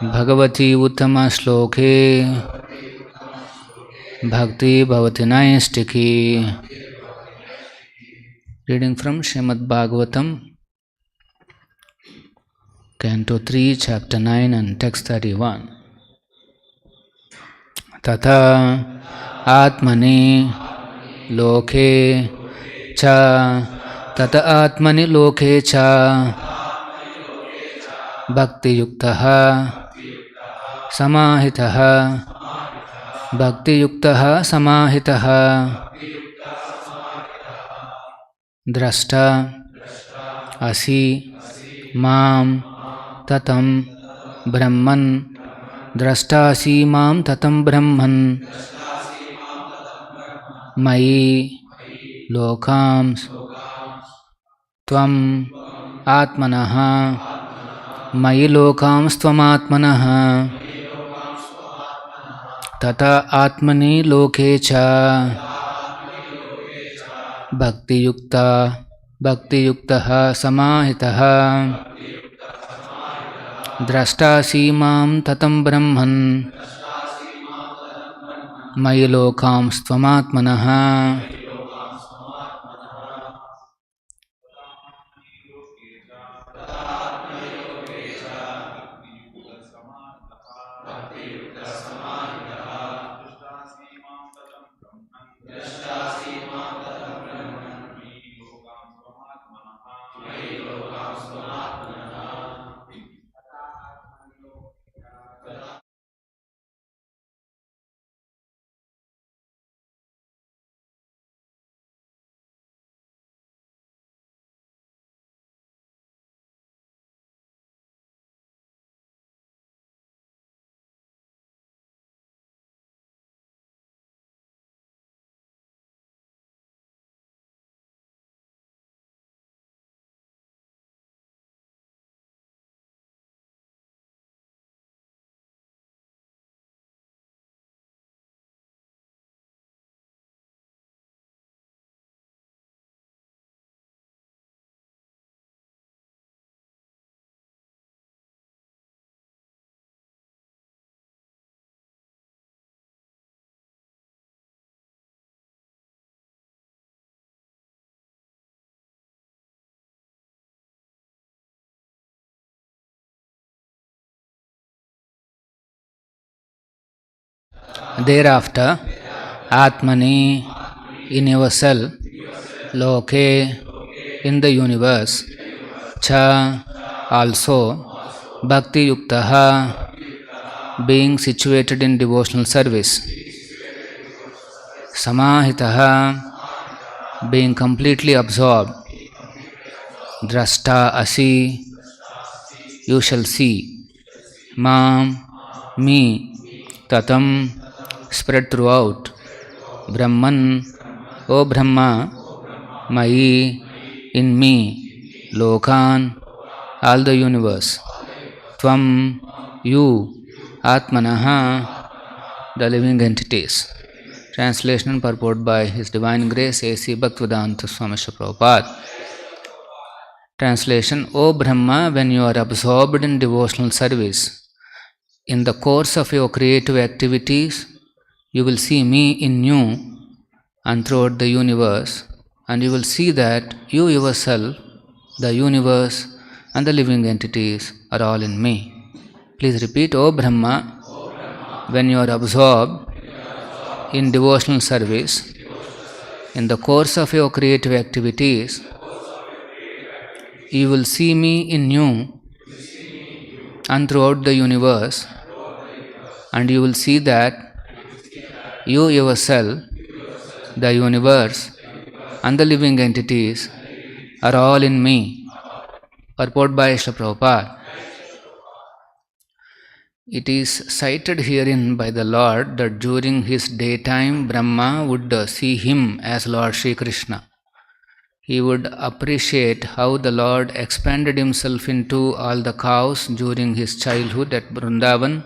Bhagavati Uttama Shloke Bhakti Bhavati Naistiki. Reading from Srimad Bhagavatam, Canto 3, Chapter 9 and Text 31. Tata Atmani Loke Cha Tata Atmani Loke Cha Bhakti Yuktaha Samahitaha Bhakti Yuktaha Samahitaha Drashta Asi Mam Tatam Brahman Drashta Asi Mam Tatam Brahman Mai Lokams Tvam Atmanaha Mai Lokams Tvam Atmanaha Tata Atmani Loke Cha Bhakti Yuktaha Samahitaha Drashta Mam Tatam Brahman Mai Lokam Stvamatmanaha. Thereafter, Atmani, in yourself, Loke, in the universe, Cha, also, Bhakti Yuktaha, being situated in devotional service, Samahitaha, being completely absorbed, Drashta Asi, you shall see, Mam, me, Tatam, spread throughout, Brahman, O Brahma, Mai, in me, Lokan, all the universe, Tvam, you, Atmanaha, the living entities. Translation and purport by His Divine Grace A.C. Bhaktivedanta Swamy Prabhupada. Translation: O Brahma, when you are absorbed in devotional service, in the course of your creative activities, you will see me in you and throughout the universe, and you will see that you yourself, the universe, and the living entities are all in me. Please repeat, O Brahma, when you are absorbed in devotional service, in the course of your creative activities, you will see me in you and throughout the universe, and you will see that you yourself, the universe, and the living entities are all in me. Purport by Srila Prabhupada. It is cited herein by the Lord that during his daytime Brahma would see him as Lord Shri Krishna. He would appreciate how the Lord expanded himself into all the cows during his childhood at Vrindavan.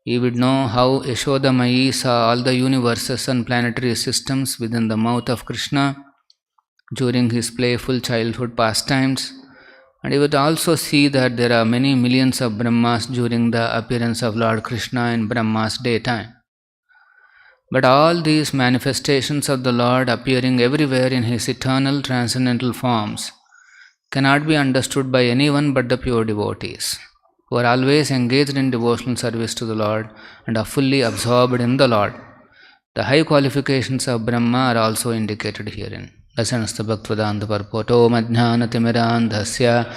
He would know how Yashodamayi saw all the universes and planetary systems within the mouth of Krishna during his playful childhood pastimes, And you would also see that there are many millions of Brahmas during the appearance of Lord Krishna in Brahma's daytime. But all these manifestations of the Lord appearing everywhere in His eternal transcendental forms cannot be understood by anyone but the pure devotees, who are always engaged in devotional service to the Lord and are fully absorbed in the Lord. The high qualifications of Brahma are also indicated herein. Dasanastha Bhaktivedanta Parpoto Madhyanatimirandhasya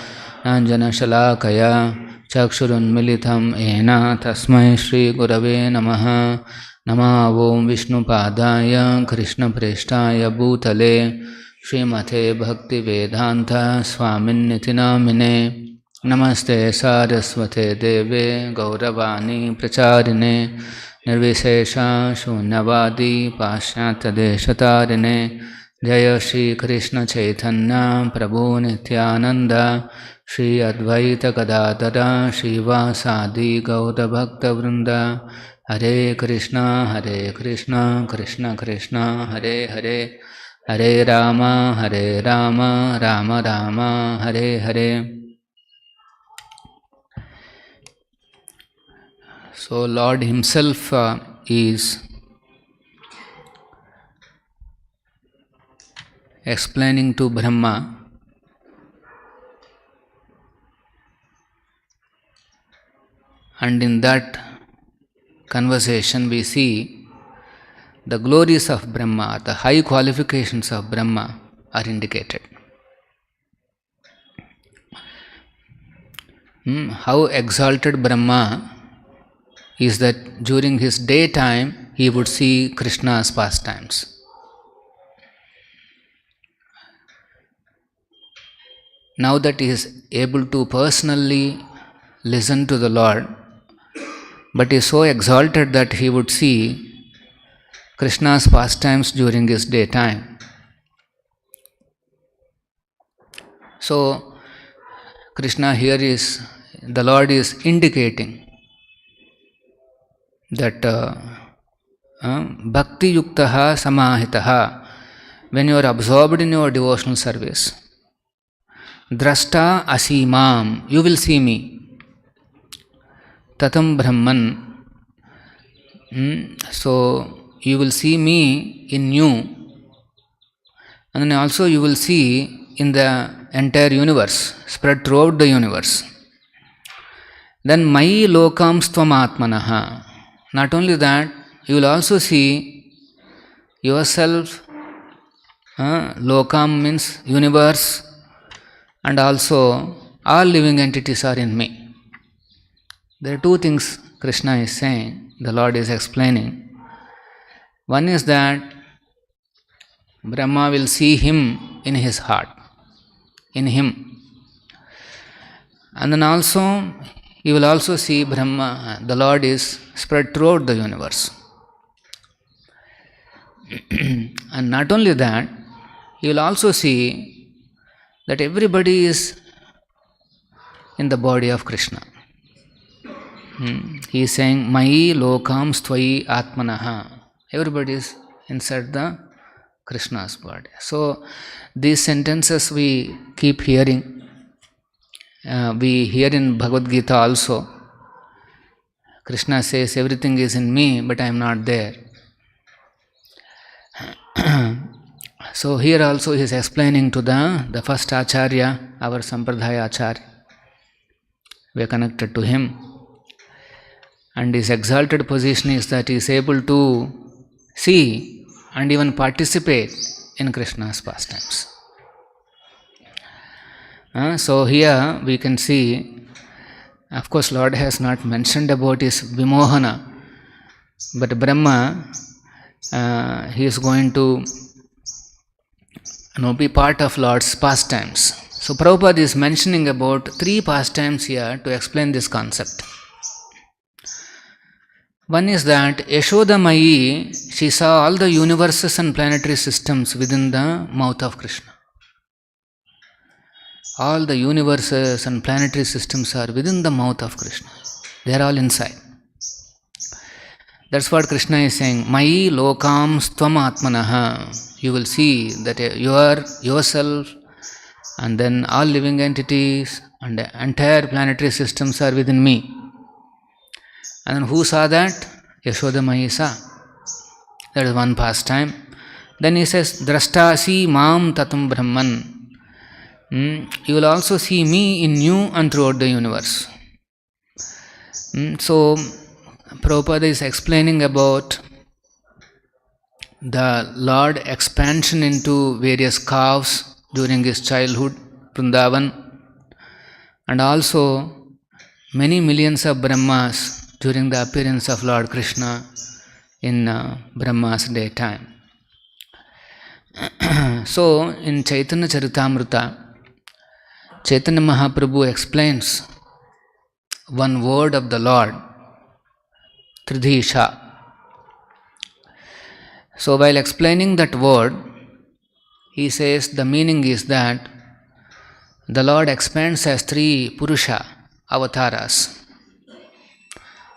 Nanjana Shalakaya Chakshurunmilitam Ena Tasmai Shri Gurave Namaha Nama Om Vishnu Padaya Krishna Preshtaya Bhutale Srimate Bhakti Vedanta Swaminiti Namine Namaste Saraswate Deve Gauravani Pracharine Nirvishesha Shunyavadi Pashyata Deshatarine Jaya Shri Krishna Chaitanya Prabhu Nityananda Shri Advaita Gadadara Shiva Sadi Gaura Bhakta Vrinda Hare Krishna Krishna Krishna Hare Hare Hare Rama Rama Rama Hare Hare. So Lord Himself is explaining to Brahma and in that conversation we see the glories of Brahma, the high qualifications of Brahma are indicated. How exalted Brahma is that during his daytime he would see Krishna's pastimes. Now that he is able to personally listen to the Lord, but he is so exalted that he would see Krishna's pastimes during his daytime. So, Krishna here is, the Lord is indicating that bhakti yuktaha samahitaha, when you are absorbed in your devotional service, drashta asimam, you will see me. Tatam Brahman, so you will see me in you, and then also you will see in the entire universe, spread throughout the universe. Then Mayi lokam stvam atmanaha. Not only that, you will also see yourself, lokam means universe, and also all living entities are in me. There are two things Krishna is saying, the Lord is explaining. One is that Brahma will see him in his heart, in him. And then also, he will also see Brahma, the Lord is spread throughout the universe. And not only that, he will also see that everybody is in the body of Krishna. He is saying, Mayi lokam stvai atmanaha. Everybody is inside the Krishna's body. So, these sentences we keep hearing. We hear in Bhagavad Gita also. Krishna says, everything is in me, but I am not there. So, here also he is explaining to the first Acharya, our Sampradaya Acharya. We are connected to him. And his exalted position is that he is able to see and even participate in Krishna's pastimes. So here we can see, of course Lord has not mentioned about his vimohana, but Brahma, he is going to be part of Lord's pastimes. So Prabhupada is mentioning about 3 pastimes here to explain this concept. One is that Yashodamayi, she saw all the universes and planetary systems within the mouth of Krishna. All the universes and planetary systems are within the mouth of Krishna. They are all inside. That's what Krishna is saying. Mayi lokam stvam atmanaha. You will see that you are yourself and then all living entities and the entire planetary systems are within me. And then who saw that? Yashoda Mai saw. That is one pastime. Then he says, Drashtasi Mam Tatam Brahman. You will also see me in you and throughout the universe. So, Prabhupada is explaining about the Lord expansion into various calves during his childhood, Vrindavan, and also many millions of Brahmas during the appearance of Lord Krishna in Brahma's daytime. So, in Chaitanya Charitamrita, Chaitanya Mahaprabhu explains one word of the Lord, Tridhisha. So while explaining that word, he says the meaning is that the Lord expands as three Purusha avatars.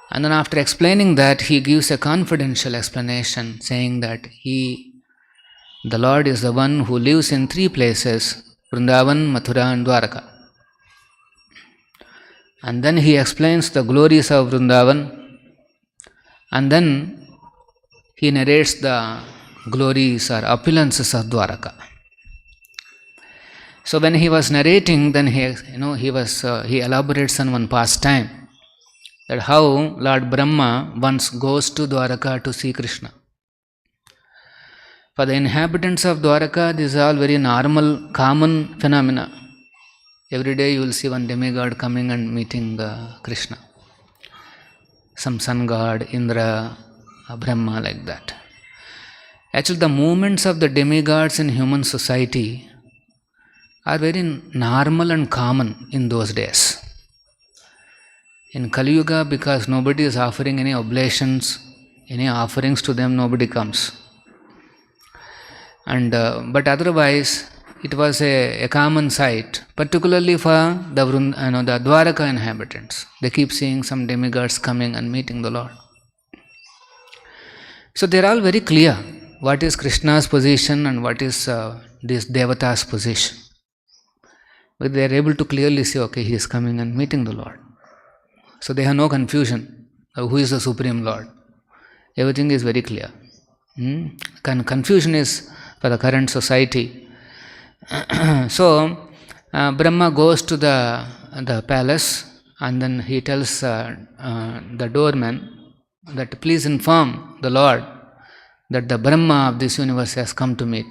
And then after explaining that, he gives a confidential explanation saying that the Lord is the one who lives in three places, Vrindavan, Mathura and Dwaraka. And then he explains the glories of Vrindavan, and then he narrates the glories or opulences of Dwaraka. So when he was narrating, then he elaborates on one pastime, that how Lord Brahma once goes to Dwaraka to see Krishna. For the inhabitants of Dwaraka, this is all very normal, common phenomena. Every day you will see one demigod coming and meeting Krishna. Some sun god, Indra, Brahma, like that. Actually, the movements of the demigods in human society are very normal and common in those days. In Kali Yuga, because nobody is offering any oblations, any offerings to them, nobody comes. And but otherwise, it was a common sight, particularly for the Dwaraka inhabitants. They keep seeing some demigods coming and meeting the Lord. So they are all very clear what is Krishna's position and what is this Devata's position. But they are able to clearly see, okay, he is coming and meeting the Lord. So they have no confusion of who is the Supreme Lord. Everything is very clear. Confusion is for the current society. So Brahma goes to the palace, and then he tells the doorman that please inform the Lord that the Brahma of this universe has come to meet.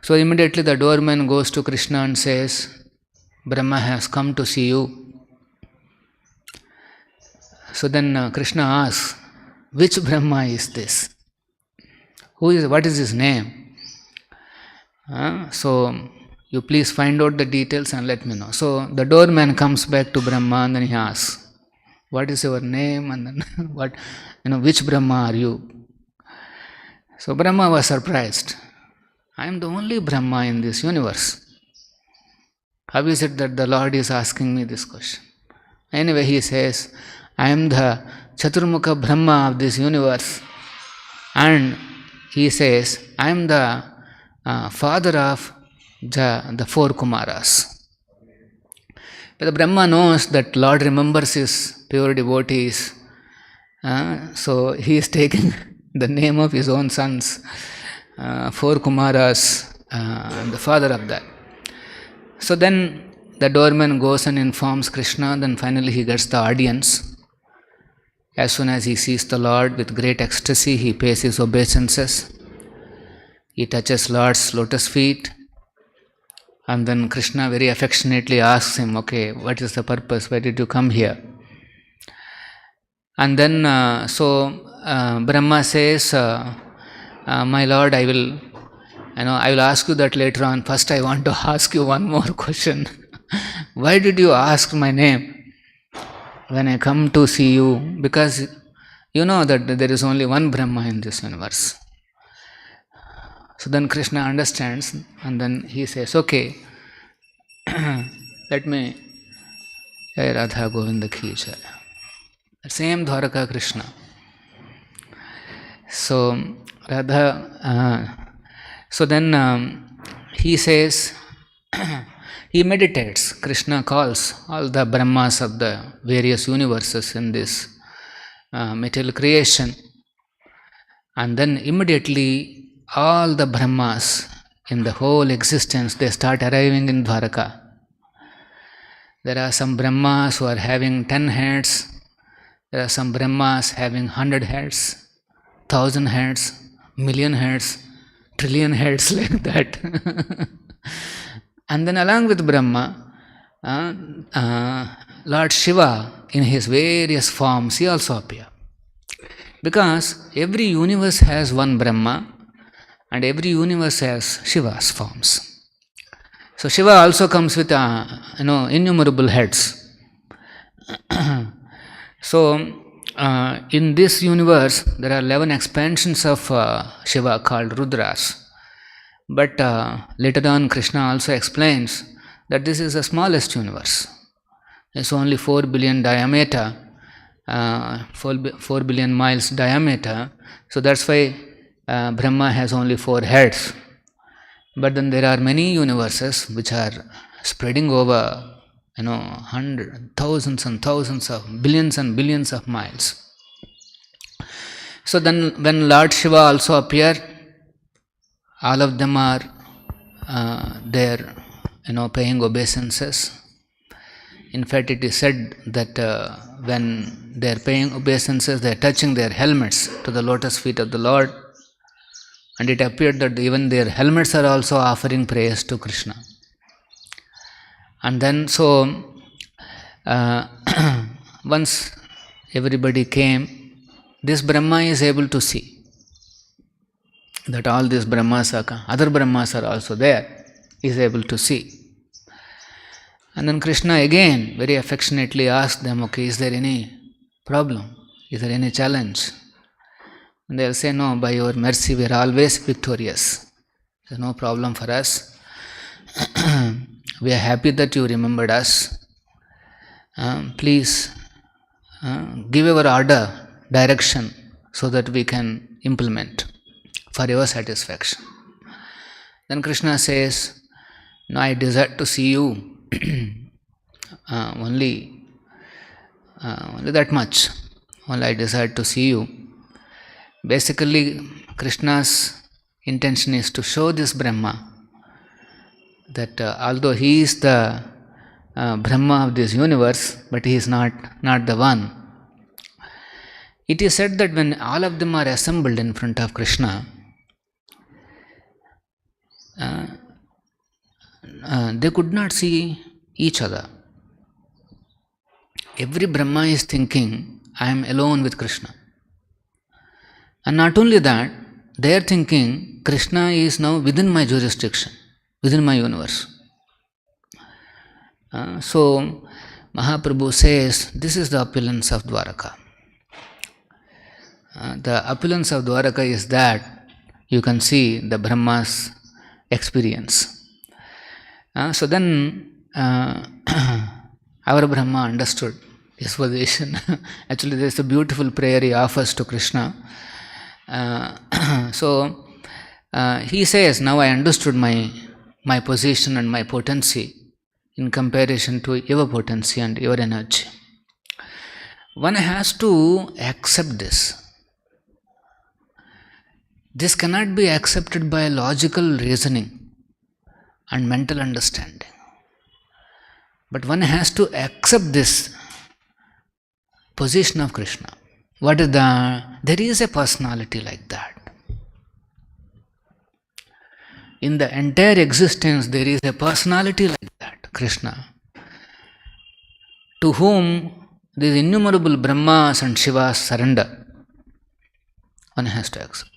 So immediately the doorman goes to Krishna and says, Brahma has come to see you. So then Krishna asks, which Brahma is this? What is his name? So you please find out the details and let me know. So the doorman comes back to Brahma and then he asks, what is your name? And then which Brahma are you? So Brahma was surprised. I am the only Brahma in this universe. How is it that the Lord is asking me this question? Anyway, he says, I am the Chaturmukha Brahma of this universe. And he says, I am the father of the four Kumaras. But the Brahma knows that Lord remembers his pure devotees. So he is taking the name of his own sons, four Kumaras, and the father of that. So then the doorman goes and informs Krishna, then finally he gets the audience. As soon as he sees the Lord, with great ecstasy, he pays his obeisances. He touches Lord's lotus feet, and then Krishna very affectionately asks him, okay, what is the purpose? Why did you come here? And then Brahma says, my Lord, I will ask you that later on. First I want to ask you one more question. Why did you ask my name when I come to see you? Because you know that there is only one Brahma in this universe. So then Krishna understands, and then he says, okay, let me, Jai Radha Govinda ki jai. Same Dwaraka Krishna. So Radha, so then he says, he meditates. Krishna calls all the Brahmas of the various universes in this material creation. And then immediately all the Brahmas in the whole existence, they start arriving in Dwaraka. There are some Brahmas who are having 10 heads. There are some Brahmas having 100 heads, 1,000 heads, million heads, trillion heads, like that. And then along with Brahma, Lord Shiva in his various forms, he also appears. Because every universe has one Brahma and every universe has Shiva's forms. So Shiva also comes with innumerable heads. So in this universe there are 11 expansions of Shiva called Rudras. But later on Krishna also explains that this is the smallest universe. It's only 4 billion diameter, 4 billion miles diameter. So that's why Brahma has only 4 heads. But then there are many universes which are spreading over hundreds, thousands and thousands of billions and billions of miles. So then when Lord Shiva also appeared, all of them are there, paying obeisances. In fact, it is said that when they are paying obeisances, they are touching their helmets to the lotus feet of the Lord. And it appeared that even their helmets are also offering prayers to Krishna. And then once everybody came, this Brahma is able to see that all these Brahmas are, other Brahmas are also there, he is able to see. And then Krishna again very affectionately asked them, okay, is there any problem? Is there any challenge? And they will say, no, by your mercy we are always victorious. There is no problem for us. We are happy that you remembered us. Please give our order, direction, so that we can implement for your satisfaction. Then Krishna says, no, I desire to see you. Only that much. Only I desire to see you. Basically, Krishna's intention is to show this Brahma that although he is the Brahma of this universe, but he is not the one. It is said that when all of them are assembled in front of Krishna, they could not see each other. Every Brahma is thinking, I am alone with Krishna. And not only that, they are thinking, Krishna is now within my jurisdiction, within my universe. So Mahaprabhu says, this is the opulence of Dwaraka. The opulence of Dwaraka is that you can see the Brahma's experience. So then our Brahma understood his position. Actually, there is a beautiful prayer he offers to Krishna. So he says, now I understood my position and my potency in comparison to your potency and your energy. One has to accept this. This cannot be accepted by logical reasoning and mental understanding. But one has to accept this position of Krishna. What is there is a personality like that. In the entire existence, there is a personality like that, Krishna, to whom these innumerable Brahmas and Shivas surrender. One has to accept.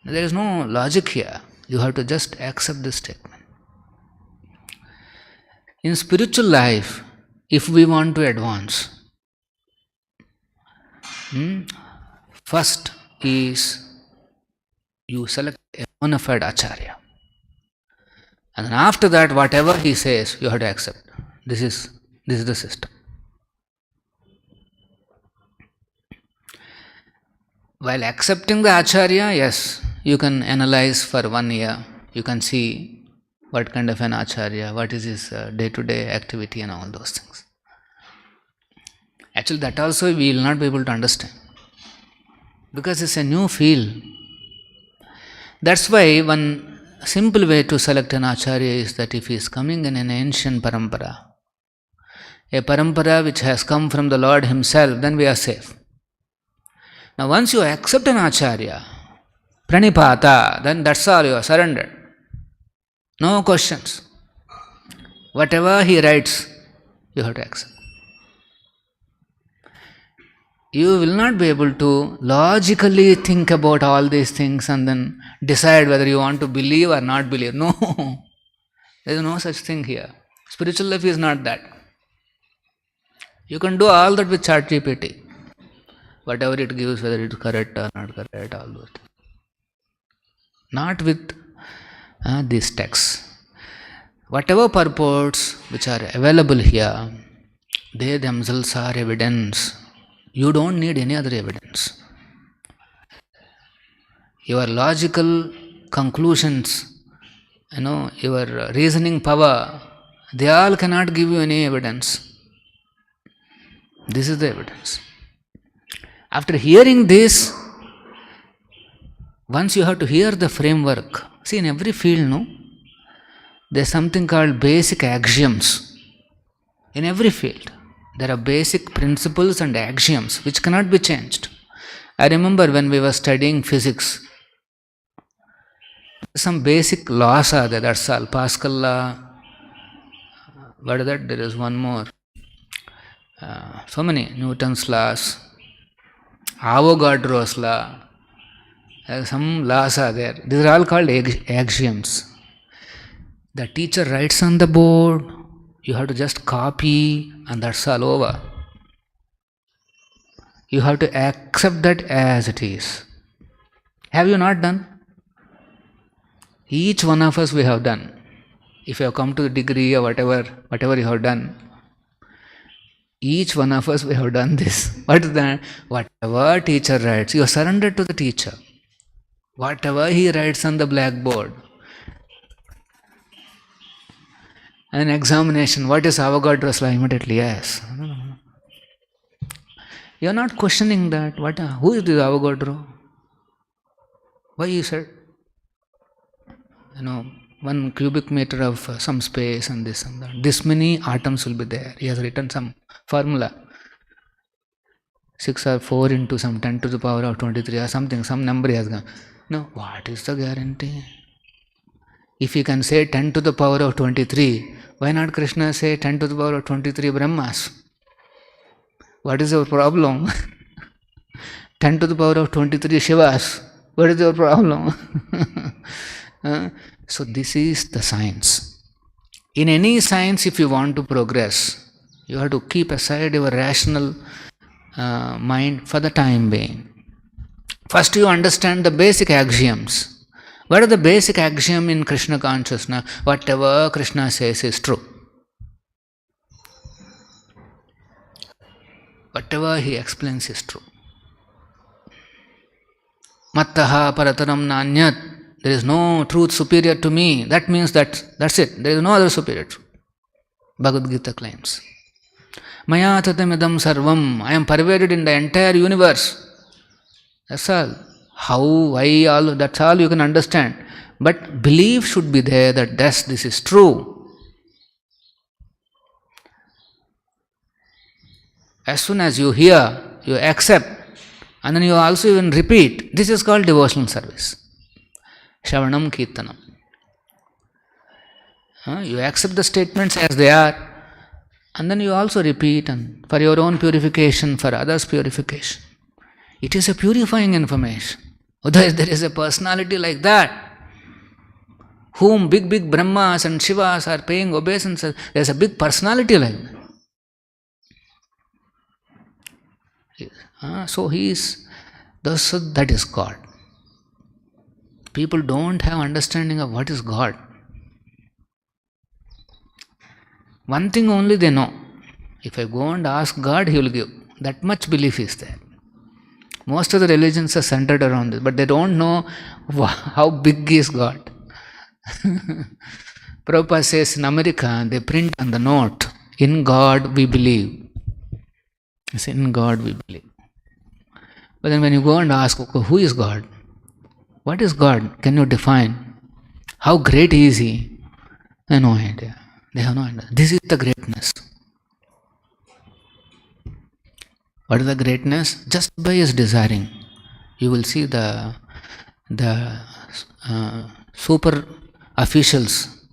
There is no logic here. You have to just accept this statement. In spiritual life, if we want to advance, first is you select a bona fide acharya. And then after that, whatever he says, you have to accept. This is the system. While accepting the acharya, yes, you can analyze for 1 year. You can see what kind of an acharya, what is his day-to-day activity and all those things. Actually, that also we will not be able to understand, because it's a new field. That's why one simple way to select an acharya is that if he is coming in an ancient parampara, a parampara which has come from the Lord himself, then we are safe. Now once you accept an acharya, pranipata, then that's all, you are surrendered. No questions. Whatever he writes, you have to accept. You will not be able to logically think about all these things and then decide whether you want to believe or not believe. No, there is no such thing here. Spiritual life is not that. You can do all that with ChatGPT. Whatever it gives, whether it is correct or not correct, all those things. Not with these texts. Whatever purports which are available here, they themselves are evidence. You don't need any other evidence. Your logical conclusions, your reasoning power, they all cannot give you any evidence. This is the evidence. After hearing this, once you have to hear the framework. See, in every field, there is something called basic axioms. In every field, there are basic principles and axioms which cannot be changed. I remember when we were studying physics, some basic laws are there, that's all. Pascal law, what is that? There is one more. So many. Newton's laws, Avogadro's law, some laws are there. These are all called axioms. The teacher writes on the board, you have to just copy and that's all over. You have to accept that as it is. Have you not done? Each one of us we have done. If you have come to the degree or whatever you have done, each one of us we have done this. What is that? Whatever teacher writes, you are surrendered to the teacher. Whatever he writes on the blackboard. An examination, what is Avogadro's law? Immediately, yes. You are not questioning that. Who is this Avogadro? Why he said? 1 cubic meter of some space and this and that. This many atoms will be there. He has written some formula. 6 or 4 into some 10 to the power of 23 or something, some number he has gone. No, what is the guarantee? If he can say 10 to the power of 23, why not Krishna say 10 to the power of 23 Brahmas? What is your problem? 10 to the power of 23 Shivas. What is your problem? So this is the science. In any science, if you want to progress, you have to keep aside your rational mind for the time being. First you understand the basic axioms. What are the basic axioms in Krishna consciousness? Whatever Krishna says is true. Whatever he explains is true. Mattaha parataram nanyat. There is no truth superior to me. That means that's it. There is no other superior truth. Bhagavad Gita claims. Maya tatamidam sarvam. I am pervaded in the entire universe. That's all. How, why, all, that's all you can understand. But belief should be there that this is true. As soon as you hear, you accept, and then you also even repeat. This is called devotional service. Shravanam Kirtanam. You accept the statements as they are, and then you also repeat, and for your own purification, for others' purification. It is a purifying information. Otherwise, there is a personality like that, whom big Brahmas and Shivas are paying obeisances. There is a big personality like that. So he is, that is God. People don't have understanding of what is God. One thing only they know. If I go and ask God, He will give. That much belief is there. Most of the religions are centered around this, but they don't know how big is God. Prabhupada says in America, they print on the note, in God we believe. It's in God we believe. But then when you go and ask, okay, who is God? What is God? Can you define? How great is He? They have no idea. They have no idea. This is the greatness. What is the greatness? Just by His desiring, you will see the super officials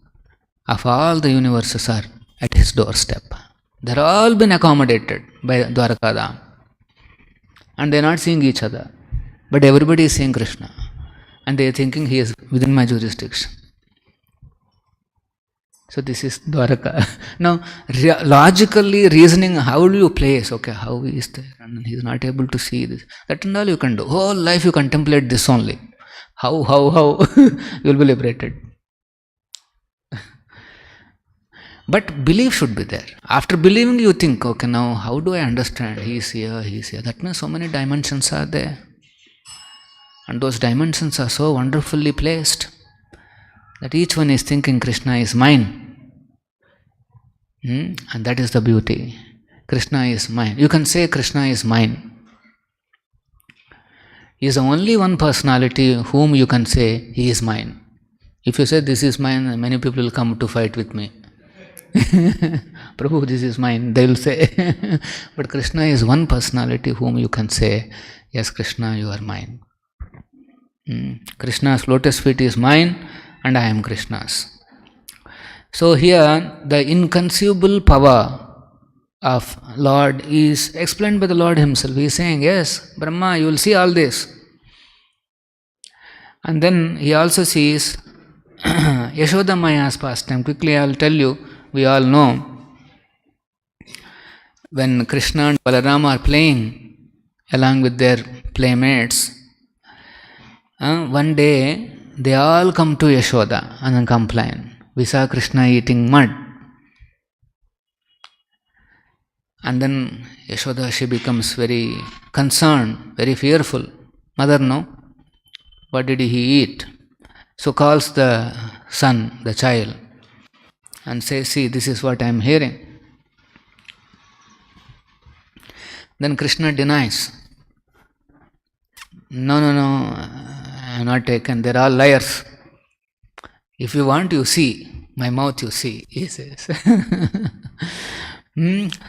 of all the universes are at His doorstep. They are all been accommodated by Dwarakadam. And they are not seeing each other. But everybody is seeing Krishna. And they are thinking He is within my jurisdiction. So this is Dwaraka. Now, logically reasoning, how do you place? Okay, how He is there? And He is not able to see this. That and all you can do. Whole life you contemplate this only. How? You will be liberated. But belief should be there. After believing, you think, okay, now how do I understand? He is here, He is here. That means so many dimensions are there. And those dimensions are so wonderfully placed that each one is thinking Krishna is mine. And that is the beauty. Krishna is mine. You can say Krishna is mine. He is the only one personality whom you can say He is mine. If you say this is mine, many people will come to fight with me. Prabhu, this is mine, they will say. But Krishna is one personality whom you can say, yes, Krishna, you are mine. Krishna's lotus feet is mine and I am Krishna's. So here the inconceivable power of Lord is explained by the Lord Himself. He is saying, yes, Brahma, you will see all this. And then He also sees Yashoda Maya's pastime. Quickly I will tell you, we all know when Krishna and Balarama are playing along with their playmates, one day they all come to Yashoda and then complain. We saw Krishna eating mud. And then Yashoda, she becomes very concerned, very fearful. Mother, no? What did he eat? So calls the son, the child, and says, see, this is what I am hearing. Then Krishna denies. No, I have not taken. They are all liars. If you want, you see. My mouth you see, he says.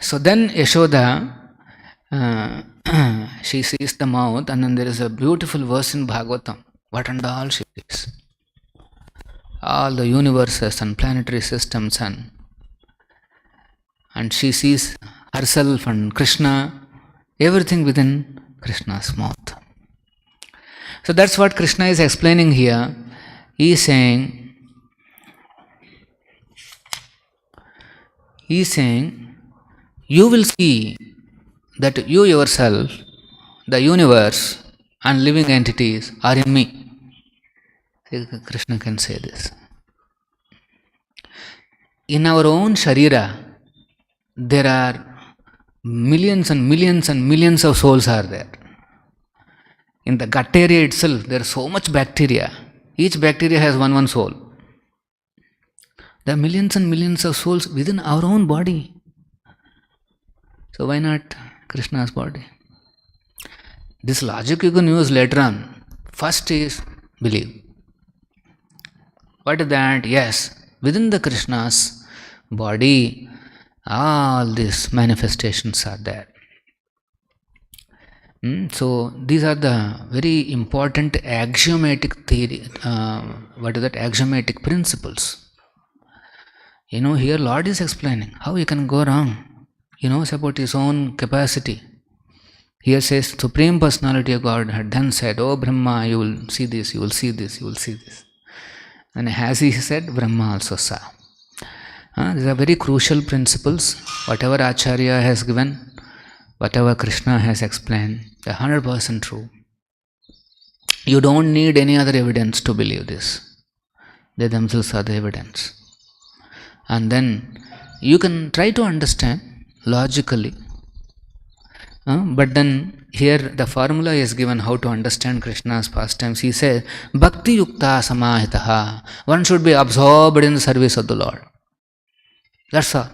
So then Yashoda, she sees the mouth, and then there is a beautiful verse in Bhagavatam. What and all she sees. All the universes and planetary systems, and she sees herself and Krishna, everything within Krishna's mouth. So that's what Krishna is explaining here. He is saying, you will see that you yourself, the universe and living entities are in me. Krishna can say this. In our own Sharira, there are millions and millions and millions of souls are there. In the gut area itself, there is so much bacteria. Each bacteria has one soul. There are millions and millions of souls within our own body. So why not Krishna's body? This logic you can use later on. First is believe. What is that? Yes, within the Krishna's body, all these manifestations are there. So these are the very important axiomatic theory. Axiomatic principles. Here Lord is explaining how you can go wrong. He knows about his own capacity. Here says Supreme Personality of God had then said, O Brahmā, you will see this, you will see this, you will see this. And as he said, Brahma also saw. These are very crucial principles. Whatever Acharya has given, whatever Krishna has explained, they are 100% true. You don't need any other evidence to believe this. They themselves are the evidence. And then you can try to understand logically But then here the formula is given how to understand Krishna's pastimes. He says, Bhakti Yukta Samahitaha. One should be absorbed in the service of the Lord. That's all.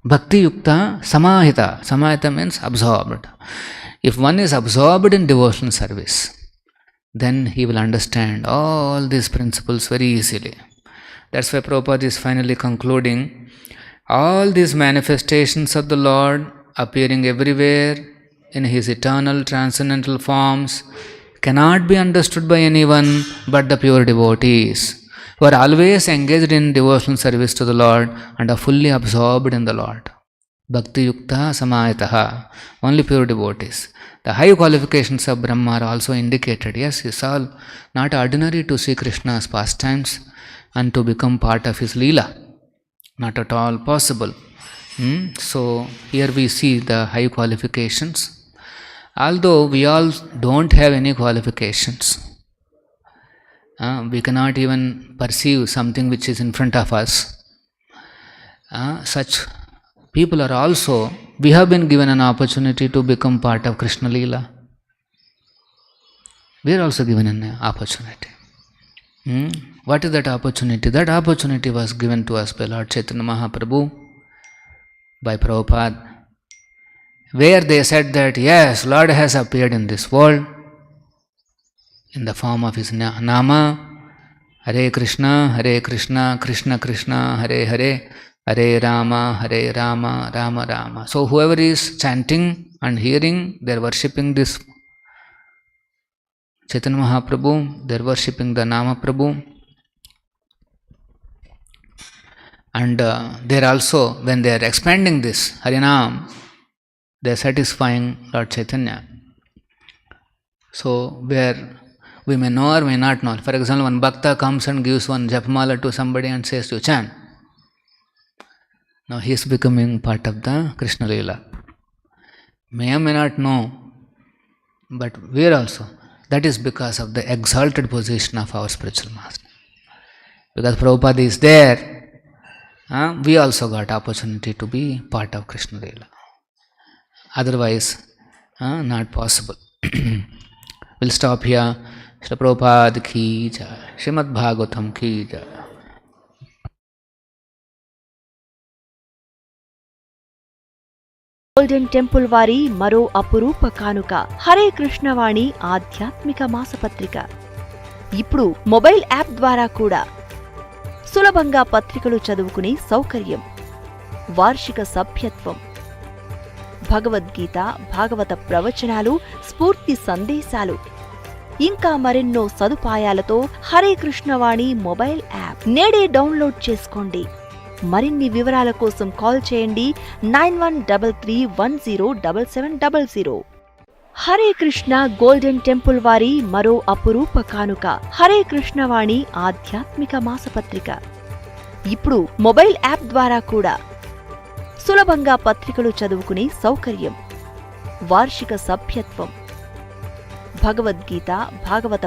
Bhakti Yukta Samahita. Samahita means absorbed. If one is absorbed in devotional service, then he will understand all these principles very easily. That's why Prabhupada is finally concluding, all these manifestations of the Lord appearing everywhere in His eternal transcendental forms cannot be understood by anyone but the pure devotees who are always engaged in devotional service to the Lord and are fully absorbed in the Lord. Bhakti Yukta Samayataha. Only pure devotees. The high qualifications of Brahma are also indicated. Yes, it's all not ordinary to see Krishna's pastimes and to become part of his Leela. Not at all possible. So here we see the high qualifications. Although we all don't have any qualifications, we cannot even perceive something which is in front of us. Such people are also, we have been given an opportunity to become part of Krishna Leela. We are also given an opportunity. What is that opportunity? That opportunity was given to us by Lord Chaitanya Mahaprabhu, by Prabhupada, where they said that yes, Lord has appeared in this world in the form of his Nama, Hare Krishna, Krishna Krishna, Hare Hare, Hare Rama, Rama Rama. So whoever is chanting and hearing, they are worshipping this Chaitanya Mahaprabhu, they are worshipping the Nama Prabhu. And they are also, when they are expanding this Harinam, they are satisfying Lord Chaitanya. So where we may know or may not know. For example, one Bhakta comes and gives one Japmala to somebody and says to chant. Now he is becoming part of the Krishna Leela. May or may not know, but we are also. That is because of the exalted position of our spiritual master. Because Prabhupada is there, we also got opportunity to be part of Krishna Leela. Otherwise, not possible. We'll stop here. Shri Prabhupada ki jai. Srimad Bhagavatam ki jai. Golden temple వారి మరో అపురూప కానుక హరే కృష్ణవాణి ఆధ్యాత్మిక మాసపత్రిక. ఇప్పుడు mobile app ద్వారా కూడా సులభంగా పత్రికలు చదువుకునే సౌకర్యం, వార్షిక సభ్యత్వం, భగవద్గీత, భాగవత ప్రవచనాలు, స్ఫూర్తి సందేశాలు, ఇంకా మరెన్నో సదుపాయాలతో హరే కృష్ణవాణి మొబైల్ యాప్ నేడే డౌన్లోడ్ చేసుకోండి. మరిన్ని వివరాల కోసం కాల్ చేయండి 9133107700. హరే కృష్ణ గోల్డెన్ టెంపుల్ వారి మరో అపురూప కానుక హరే కృష్ణవాణి ఆధ్యాత్మిక మాసపత్రిక. ఇప్పుడు మొబైల్ యాప్ ద్వారా కూడా సులభంగా పత్రికలు చదువుకునే సౌకర్యం, వార్షిక సభ్యత్వం, భగవద్గీత, భాగవత